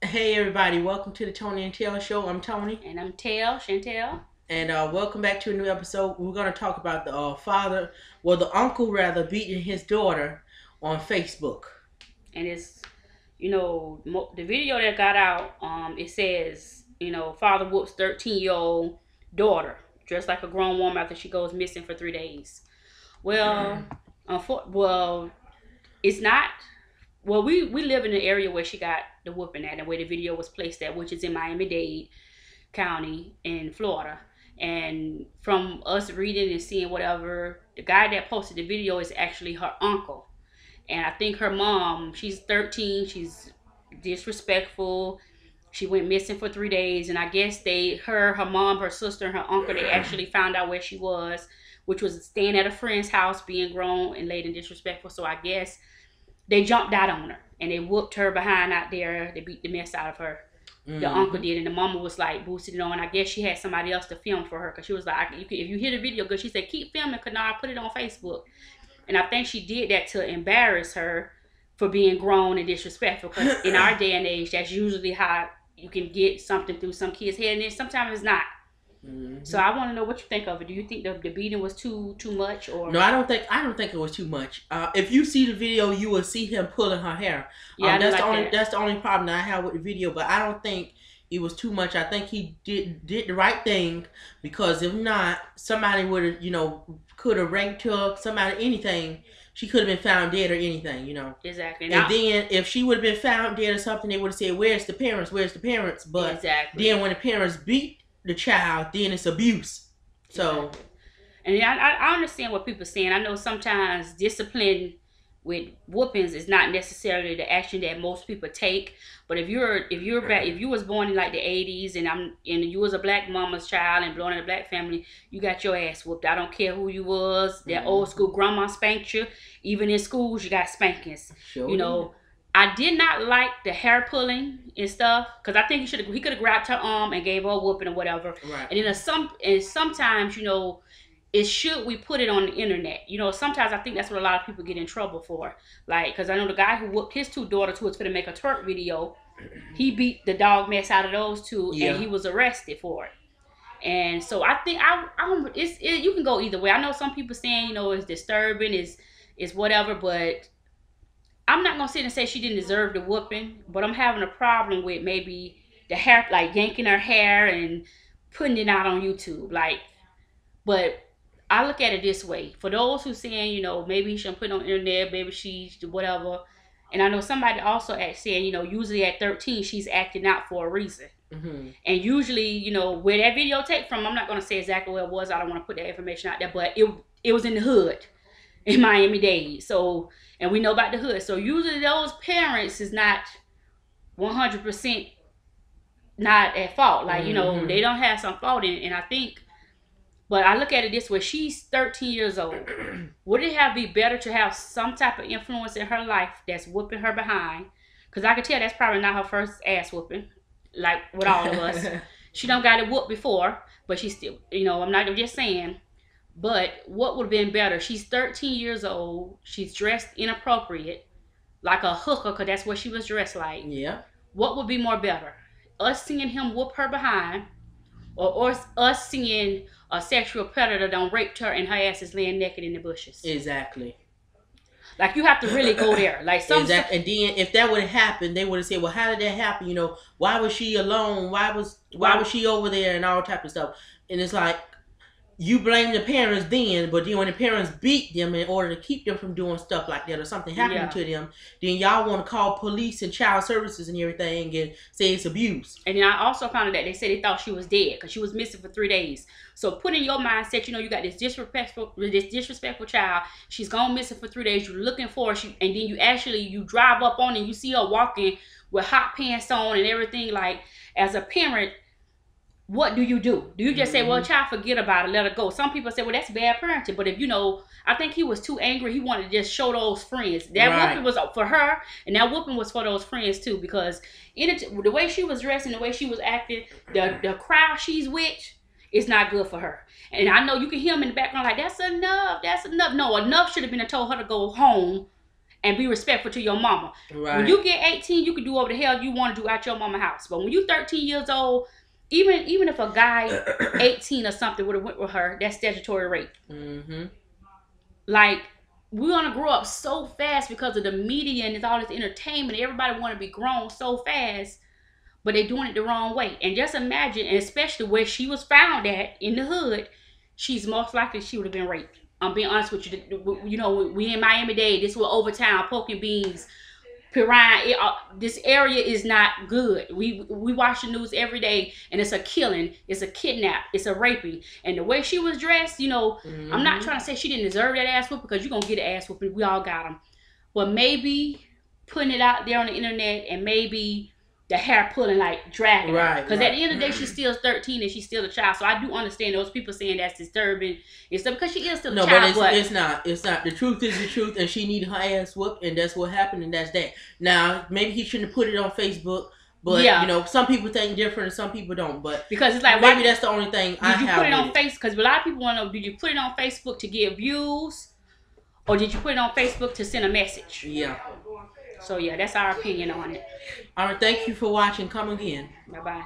Hey everybody, welcome to the Tonyandtelshow. I'm Tony. And I'm Chantel. And welcome back to a new episode. We're going to talk about the the uncle rather, beating his daughter on Facebook. And it's, the video that got out, it says, father whoops 13-year-old daughter dressed like a grown woman after she goes missing for 3 days. Well, it's not. Well, we live in an area where she got the whooping at and where the video was placed at, which is in Miami-Dade County in Florida. And from us reading and seeing whatever, the guy that posted the video is actually her uncle. And I think her mom, she's 13, she's disrespectful. She went missing for 3 days. And I guess her mom, her sister, and her uncle, they actually found out where she was, which was staying at a friend's house, being grown and late and disrespectful. So I guess they jumped out on her and they whooped her behind out there. They beat the mess out of her. The uncle did, and the mama was like boosted it on. I guess she had somebody else to film for her because she was like, if you hear the video good, she said keep filming because now I put it on Facebook. And I think she did that to embarrass her for being grown and disrespectful, because in our day and age, that's usually how you can get something through some kid's head, and then sometimes it's not. So I want to know what you think of it. Do you think the beating was too much, or no? I don't think it was too much. If you see the video, you will see him pulling her hair. Yeah, that's the only problem that I have with the video. But I don't think it was too much. I think he did the right thing, because if not, somebody would have could have raped her. Somebody, anything. She could have been found dead or anything, Exactly. And then if she would have been found dead or something, they would have said, "Where's the parents? Where's the parents?" But exactly. Then when the parents beat the child, then it's abuse. So, and I understand what people are saying. I know sometimes discipline with whoopings is not necessarily the action that most people take. But if you was born in like the 80s and you was a black mama's child and born in a black family, you got your ass whooped. I don't care who you was. That old school grandma spanked you. Even in schools, you got spankings. Sure. I did not like the hair pulling and stuff, because I think he could have grabbed her arm and gave her a whooping or whatever. Right. And then sometimes we put it on the internet. Sometimes I think that's what a lot of people get in trouble for. Like, because I know the guy who whooped his two daughters, who was going to make a twerk video, he beat the dog mess out of those two, and he was arrested for it. And so I think you can go either way. I know some people saying it's disturbing, is whatever, but I'm not gonna sit and say she didn't deserve the whooping, but I'm having a problem with maybe the hair, like yanking her hair and putting it out on YouTube. But I look at it this way: for those who saying, maybe he shouldn't put it on the internet, maybe she's whatever. And I know somebody also saying, usually at 13 she's acting out for a reason. And usually, where that video take from, I'm not gonna say exactly where it was. I don't want to put that information out there, but it was in the hood in Miami-Dade. So, and we know about the hood. So usually those parents is not 100% not at fault. Like, they don't have some fault in it. And I think, but I look at it this way: she's 13 years old. Would it be better to have some type of influence in her life that's whooping her behind? Because I could tell that's probably not her first ass whooping, like with all of us. She done got it whooped before, but she still, I'm not just saying. But what would have been better? She's 13 years old. She's dressed inappropriate, like a hooker, because that's what she was dressed like. Yeah. What would be more better? Us seeing him whoop her behind, or us seeing a sexual predator done raped her and her ass is laying naked in the bushes? Exactly. Like, you have to really go there. Like, exactly. And then if that would have happened, they would have said, "Well, how did that happen? Why was she alone? Why was she over there?" and all type of stuff. And it's like, you blame the parents then, but then when the parents beat them in order to keep them from doing stuff like that or something happening to them, then y'all want to call police and child services and everything and say it's abuse. And then I also found out that they said they thought she was dead because she was missing for 3 days. So put in your mindset, you got this disrespectful child. She's gone missing for 3 days. You're looking for her, and then you drive up on and you see her walking with hot pants on and everything. Like, as a parent, what do? Do you just say, well, child, forget about it, let her go? Some people say, well, that's bad parenting. But if I think he was too angry. He wanted to just show those friends. That whooping was for her, and that whooping was for those friends too. Because the way she was dressed and the way she was acting, the crowd she's with is not good for her. And I know you can hear him in the background like, that's enough. No, enough should have been told her to go home and be respectful to your mama. Right. When you get 18, you can do whatever the hell you want to do at your mama house. But when you 13 years old, even if a guy 18 or something would have went with her, that's statutory rape. Mm-hmm. Like, we're gonna grow up so fast because of the media and all this entertainment. Everybody want to be grown so fast, but they're doing it the wrong way. And just imagine, and especially where she was found at in the hood, she's most likely she would have been raped. I'm being honest with you. You know, we in Miami-Dade. This was Overtown, Poking Beans, Piran. This area is not good. We watch the news every day, and it's a killing, it's a kidnap, it's a raping. And the way she was dressed, you know, I'm not trying to say she didn't deserve that ass whoop, because you're gonna get an ass whooping. We all got them. But maybe putting it out there on the internet, and maybe the hair pulling, like dragging. Right. Because at the end of the day, she's still 13 and she's still a child. So I do understand those people saying that's disturbing and stuff, because she is still a child. But it's not. It's not. The truth is the truth, and she needed her ass whooped, and that's what happened, and that's that. Now, maybe he shouldn't have put it on Facebook, but you know, some people think different and some people don't. But because it's like, maybe that's the only thing I have. Did you put it on Facebook? Because a lot of people want to know, did you put it on Facebook to get views, or did you put it on Facebook to send a message? Yeah. So yeah, that's our opinion on it. All right, thank you for watching. Come again. Bye-bye.